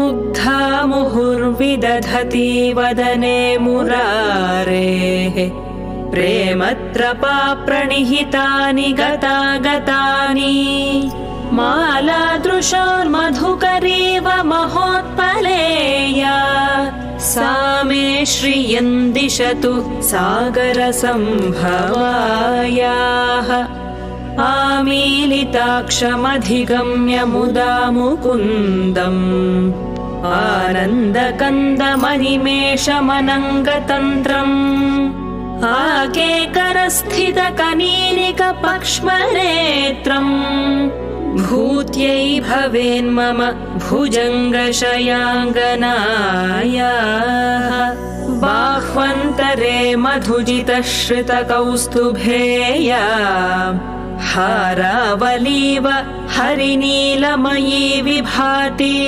मुग्धा मुहुर्विदधति वदने मुरारेः प्रेमत्रपा प्रणिहितानि गतागतानि मालादृशान्मधुकरीव महोत्पलेया सा मे श्रियं दिशतु सागरसम्भवायाः आमीलिताक्षमधिगम्य मुदा मुकुन्दम् आनन्दकन्दमनिमेषमनङ्गतन्त्रम् आकेकरस्थितकनीनिकपक्ष्मनेत्रम् भूत्यै भवेन्मम भुजङ्गशयाङ्गनायाः बाह्वन्तरे मधुजितश्रितकौस्तुभेया हारावलीव हरिनीलमयी विभाति